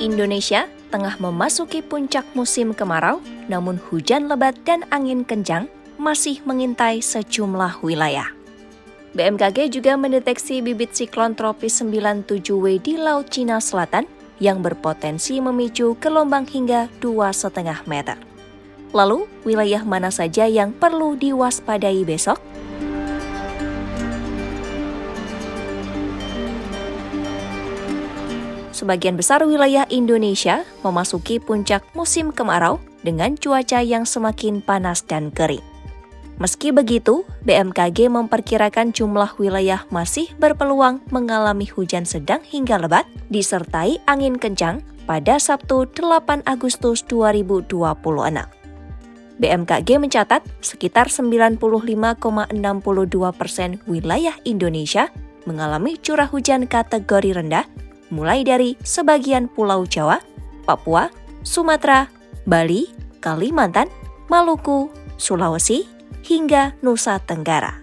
Indonesia tengah memasuki puncak musim kemarau, namun hujan lebat dan angin kencang masih mengintai sejumlah wilayah. BMKG juga mendeteksi bibit siklon tropis 97W di Laut Cina Selatan yang berpotensi memicu gelombang hingga 2,5 meter. Lalu, wilayah mana saja yang perlu diwaspadai besok? Sebagian besar wilayah Indonesia memasuki puncak musim kemarau dengan cuaca yang semakin panas dan kering. Meski begitu, BMKG memperkirakan jumlah wilayah masih berpeluang mengalami hujan sedang hingga lebat disertai angin kencang pada Sabtu 8 Agustus 2026. BMKG mencatat sekitar 95,62% wilayah Indonesia mengalami curah hujan kategori rendah, mulai dari sebagian Pulau Jawa, Papua, Sumatera, Bali, Kalimantan, Maluku, Sulawesi, hingga Nusa Tenggara.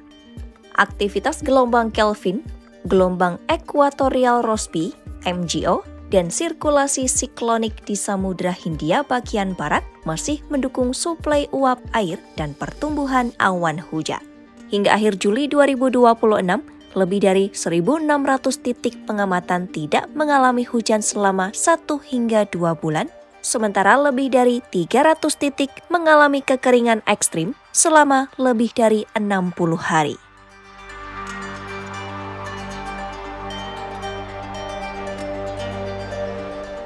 Aktivitas gelombang Kelvin, gelombang ekuatorial Rossby, MGO, dan sirkulasi siklonik di Samudra Hindia bagian barat masih mendukung suplai uap air dan pertumbuhan awan hujan. Hingga akhir Juli 2026, lebih dari 1.600 titik pengamatan tidak mengalami hujan selama 1 hingga 2 bulan, sementara lebih dari 300 titik mengalami kekeringan ekstrim selama lebih dari 60 hari.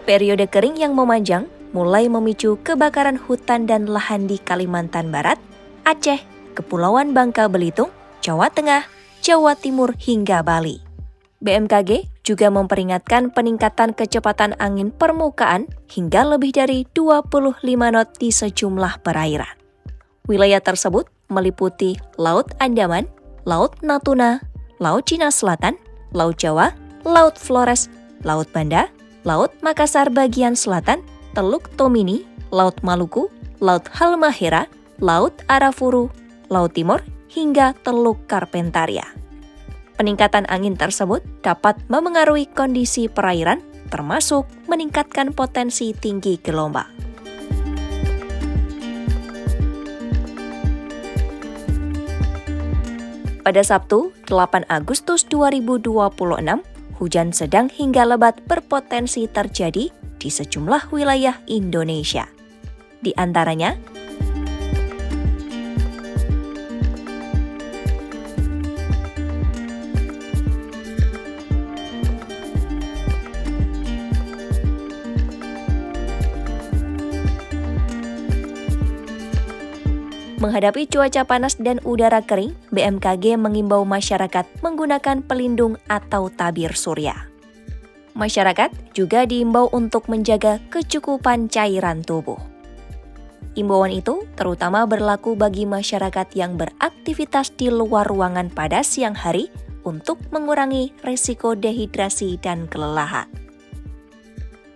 Periode kering yang memanjang mulai memicu kebakaran hutan dan lahan di Kalimantan Barat, Aceh, Kepulauan Bangka Belitung, Jawa Tengah, Jawa Timur hingga Bali. BMKG juga memperingatkan peningkatan kecepatan angin permukaan hingga lebih dari 25 knot di sejumlah perairan. Wilayah tersebut meliputi Laut Andaman, Laut Natuna, Laut Cina Selatan, Laut Jawa, Laut Flores, Laut Banda, Laut Makassar bagian selatan, Teluk Tomini, Laut Maluku, Laut Halmahera, Laut Arafuru, Laut Timur, hingga Teluk Karpentaria. Peningkatan angin tersebut dapat memengaruhi kondisi perairan, termasuk meningkatkan potensi tinggi gelombang. Pada Sabtu, 8 Agustus 2026, hujan sedang hingga lebat berpotensi terjadi di sejumlah wilayah Indonesia. Di antaranya, menghadapi cuaca panas dan udara kering, BMKG mengimbau masyarakat menggunakan pelindung atau tabir surya. Masyarakat juga diimbau untuk menjaga kecukupan cairan tubuh. Imbauan itu terutama berlaku bagi masyarakat yang beraktivitas di luar ruangan pada siang hari untuk mengurangi risiko dehidrasi dan kelelahan.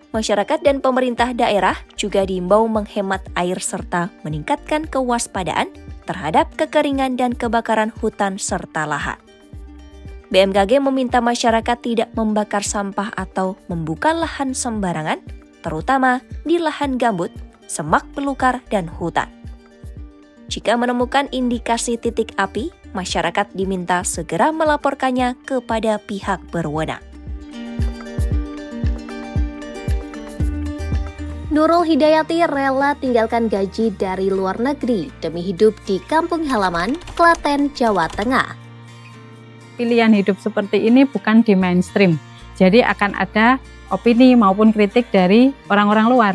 Masyarakat dan pemerintah daerah juga diimbau menghemat air serta meningkatkan kewaspadaan terhadap kekeringan dan kebakaran hutan serta lahan. BMKG meminta masyarakat tidak membakar sampah atau membuka lahan sembarangan, terutama di lahan gambut, semak belukar, dan hutan. Jika menemukan indikasi titik api, masyarakat diminta segera melaporkannya kepada pihak berwenang. Nurul Hidayati rela tinggalkan gaji dari luar negeri demi hidup di kampung halaman, Klaten, Jawa Tengah. Pilihan hidup seperti ini bukan di mainstream, jadi akan ada opini maupun kritik dari orang-orang luar.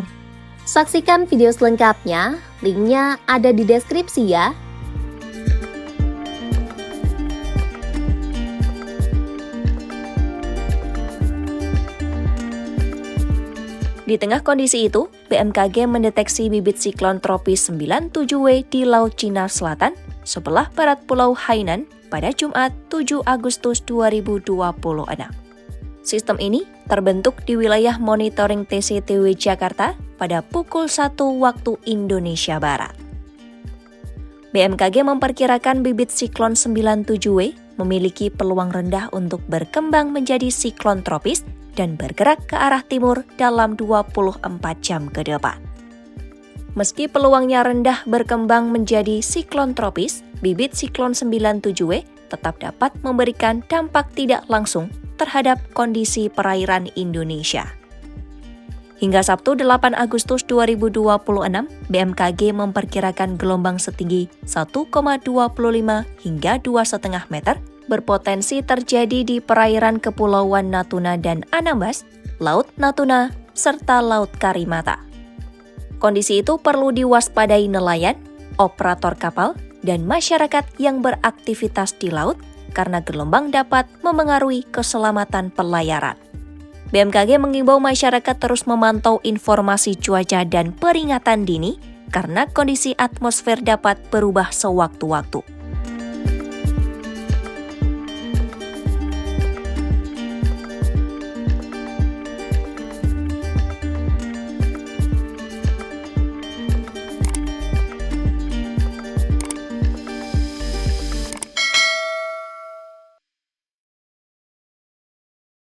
Saksikan video selengkapnya, linknya ada di deskripsi ya. Di tengah kondisi itu, BMKG mendeteksi bibit siklon tropis 97W di Laut Cina Selatan sebelah barat Pulau Hainan pada Jumat 7 Agustus 2026. Sistem ini terbentuk di wilayah monitoring TCTW Jakarta pada pukul 1 waktu Indonesia Barat. BMKG memperkirakan bibit siklon 97W memiliki peluang rendah untuk berkembang menjadi siklon tropis dan bergerak ke arah timur dalam 24 jam ke depan. Meski peluangnya rendah berkembang menjadi siklon tropis, bibit siklon 97W tetap dapat memberikan dampak tidak langsung terhadap kondisi perairan Indonesia. Hingga Sabtu 8 Agustus 2026, BMKG memperkirakan gelombang setinggi 1,25 hingga 2,5 meter berpotensi terjadi di perairan Kepulauan Natuna dan Anambas, Laut Natuna, serta Laut Karimata. Kondisi itu perlu diwaspadai nelayan, operator kapal, dan masyarakat yang beraktivitas di laut karena gelombang dapat memengaruhi keselamatan pelayaran. BMKG mengimbau masyarakat terus memantau informasi cuaca dan peringatan dini karena kondisi atmosfer dapat berubah sewaktu-waktu.